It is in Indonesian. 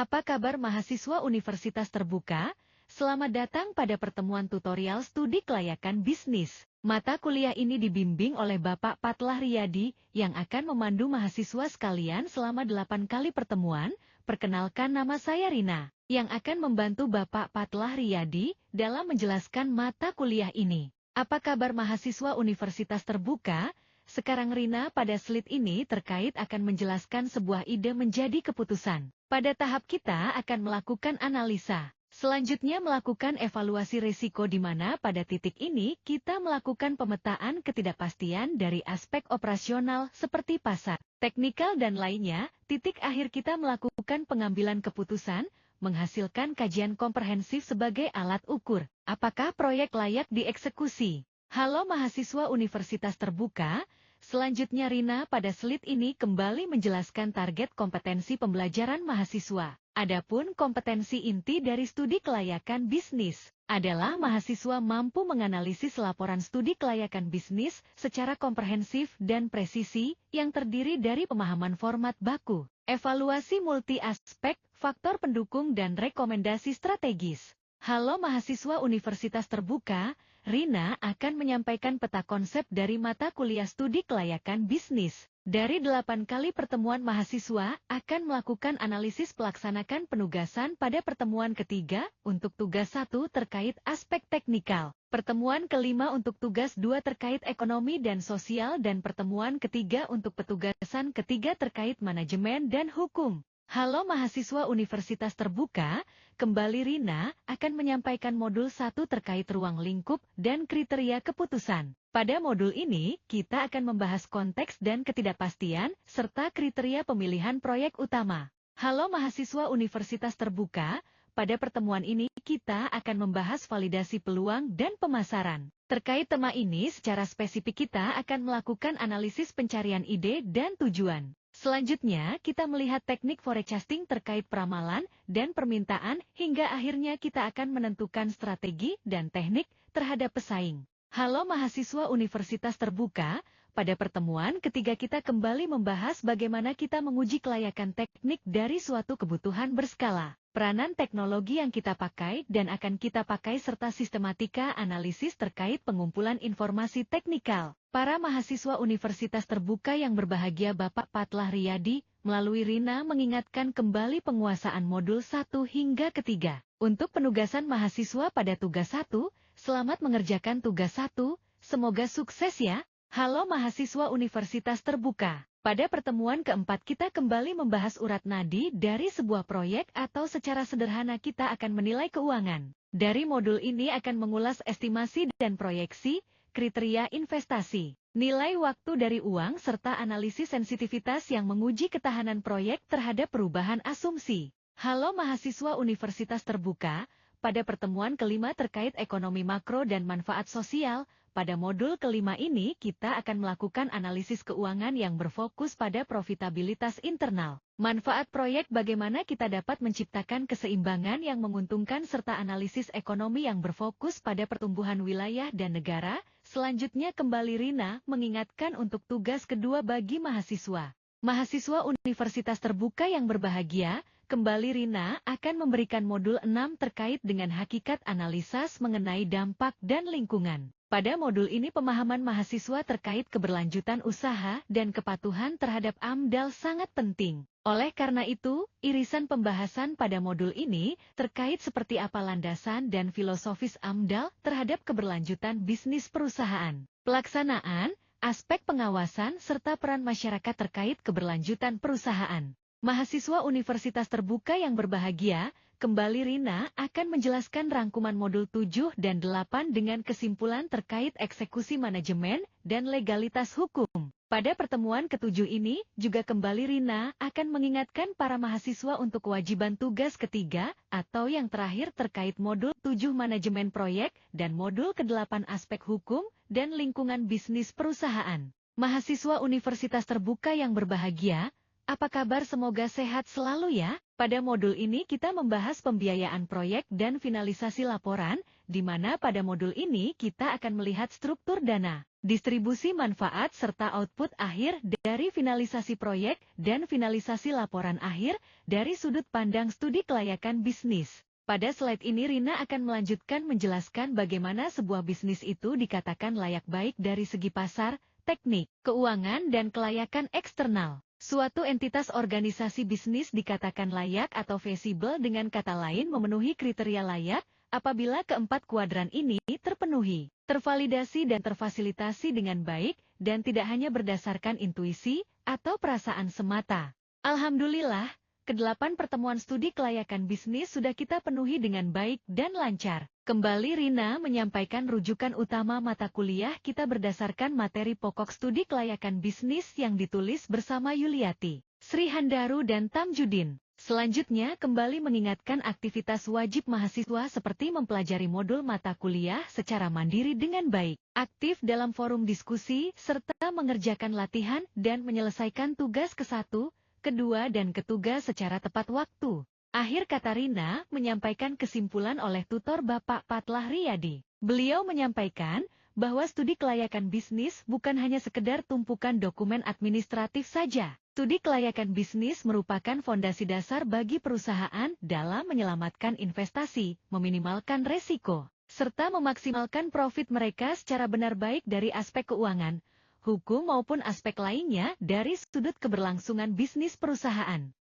Apa kabar mahasiswa Universitas Terbuka? Selamat datang pada pertemuan tutorial studi kelayakan bisnis. Mata kuliah ini dibimbing oleh Bapak Patlah Riyadi yang akan memandu mahasiswa sekalian selama 8 kali pertemuan. Perkenalkan, nama saya Rina, yang akan membantu Bapak Patlah Riyadi dalam menjelaskan mata kuliah ini. Apa kabar mahasiswa Universitas Terbuka? Sekarang Rina pada slide ini terkait akan menjelaskan sebuah ide menjadi keputusan. Pada tahap kita akan melakukan analisa. Selanjutnya melakukan evaluasi risiko di mana pada titik ini kita melakukan pemetaan ketidakpastian dari aspek operasional seperti pasar, teknikal dan lainnya. Titik akhir kita melakukan pengambilan keputusan, menghasilkan kajian komprehensif sebagai alat ukur apakah proyek layak dieksekusi. Halo mahasiswa Universitas Terbuka, selanjutnya Rina pada slide ini kembali menjelaskan target kompetensi pembelajaran mahasiswa. Adapun kompetensi inti dari studi kelayakan bisnis adalah mahasiswa mampu menganalisis laporan studi kelayakan bisnis secara komprehensif dan presisi yang terdiri dari pemahaman format baku, evaluasi multi-aspek, faktor pendukung dan rekomendasi strategis. Halo mahasiswa Universitas Terbuka, Rina akan menyampaikan peta konsep dari mata kuliah studi kelayakan bisnis. Dari 8 kali pertemuan mahasiswa akan melakukan analisis pelaksanakan penugasan pada pertemuan ketiga untuk tugas 1 terkait aspek teknikal. Pertemuan kelima untuk tugas 2 terkait ekonomi dan sosial dan pertemuan ketiga untuk petugasan ketiga terkait manajemen dan hukum. Halo mahasiswa Universitas Terbuka, kembali Rina akan menyampaikan modul 1 terkait ruang lingkup dan kriteria keputusan. Pada modul ini, kita akan membahas konteks dan ketidakpastian, serta kriteria pemilihan proyek utama. Halo mahasiswa Universitas Terbuka, pada pertemuan ini kita akan membahas validasi peluang dan pemasaran. Terkait tema ini secara spesifik kita akan melakukan analisis pencarian ide dan tujuan. Selanjutnya, kita melihat teknik forecasting terkait peramalan dan permintaan hingga akhirnya kita akan menentukan strategi dan teknik terhadap pesaing. Halo mahasiswa Universitas Terbuka, pada pertemuan ketiga kita kembali membahas bagaimana kita menguji kelayakan teknik dari suatu kebutuhan berskala, peranan teknologi yang kita pakai dan akan kita pakai serta sistematika analisis terkait pengumpulan informasi teknikal. Para mahasiswa Universitas Terbuka yang berbahagia, Bapak Patlah Riyadi melalui Rina mengingatkan kembali penguasaan modul 1 hingga ketiga. Untuk penugasan mahasiswa pada tugas 1, selamat mengerjakan tugas 1, semoga sukses ya. Halo mahasiswa Universitas Terbuka, pada pertemuan keempat kita kembali membahas urat nadi dari sebuah proyek atau secara sederhana kita akan menilai keuangan. Dari modul ini akan mengulas estimasi dan proyeksi, kriteria investasi, nilai waktu dari uang serta analisis sensitivitas yang menguji ketahanan proyek terhadap perubahan asumsi. Halo mahasiswa Universitas Terbuka, pada pertemuan kelima terkait ekonomi makro dan manfaat sosial, pada modul kelima ini kita akan melakukan analisis keuangan yang berfokus pada profitabilitas internal. Manfaat proyek, bagaimana kita dapat menciptakan keseimbangan yang menguntungkan serta analisis ekonomi yang berfokus pada pertumbuhan wilayah dan negara. Selanjutnya kembali Rina mengingatkan untuk tugas kedua bagi mahasiswa. Mahasiswa Universitas Terbuka yang berbahagia, kembali Rina akan memberikan modul 6 terkait dengan hakikat analisis mengenai dampak dan lingkungan. Pada modul ini pemahaman mahasiswa terkait keberlanjutan usaha dan kepatuhan terhadap AMDAL sangat penting. Oleh karena itu, irisan pembahasan pada modul ini terkait seperti apa landasan dan filosofis AMDAL terhadap keberlanjutan bisnis perusahaan, pelaksanaan, aspek pengawasan serta peran masyarakat terkait keberlanjutan perusahaan. Mahasiswa Universitas Terbuka yang berbahagia, kembali Rina akan menjelaskan rangkuman modul 7 dan 8 dengan kesimpulan terkait eksekusi manajemen dan legalitas hukum. Pada pertemuan ketujuh ini, juga kembali Rina akan mengingatkan para mahasiswa untuk kewajiban tugas ketiga atau yang terakhir terkait modul 7 manajemen proyek dan modul ke-8 aspek hukum dan lingkungan bisnis perusahaan. Mahasiswa Universitas Terbuka yang berbahagia, apa kabar? Semoga sehat selalu ya. Pada modul ini kita membahas pembiayaan proyek dan finalisasi laporan di mana pada modul ini kita akan melihat struktur dana, distribusi manfaat serta output akhir dari finalisasi proyek dan finalisasi laporan akhir dari sudut pandang studi kelayakan bisnis. Pada slide ini Rina akan melanjutkan menjelaskan bagaimana sebuah bisnis itu dikatakan layak baik dari segi pasar, teknik, keuangan dan kelayakan eksternal. Suatu entitas organisasi bisnis dikatakan layak atau visible dengan kata lain memenuhi kriteria layak apabila keempat kuadran ini terpenuhi, tervalidasi dan terfasilitasi dengan baik dan tidak hanya berdasarkan intuisi atau perasaan semata. Alhamdulillah, ke-8 pertemuan studi kelayakan bisnis sudah kita penuhi dengan baik dan lancar. Kembali Rina menyampaikan rujukan utama mata kuliah kita berdasarkan materi pokok studi kelayakan bisnis yang ditulis bersama Yuliati, Sri Handaru dan Tamjudin. Selanjutnya kembali mengingatkan aktivitas wajib mahasiswa seperti mempelajari modul mata kuliah secara mandiri dengan baik, aktif dalam forum diskusi, serta mengerjakan latihan dan menyelesaikan tugas ke-1, kedua dan ketiga secara tepat waktu. Akhir kata Rina menyampaikan kesimpulan oleh tutor Bapak Patlah Riyadi. Beliau menyampaikan bahwa studi kelayakan bisnis bukan hanya sekedar tumpukan dokumen administratif saja. Studi kelayakan bisnis merupakan fondasi dasar bagi perusahaan dalam menyelamatkan investasi, meminimalkan resiko, serta memaksimalkan profit mereka secara benar baik dari aspek keuangan, hukum maupun aspek lainnya dari sudut keberlangsungan bisnis perusahaan.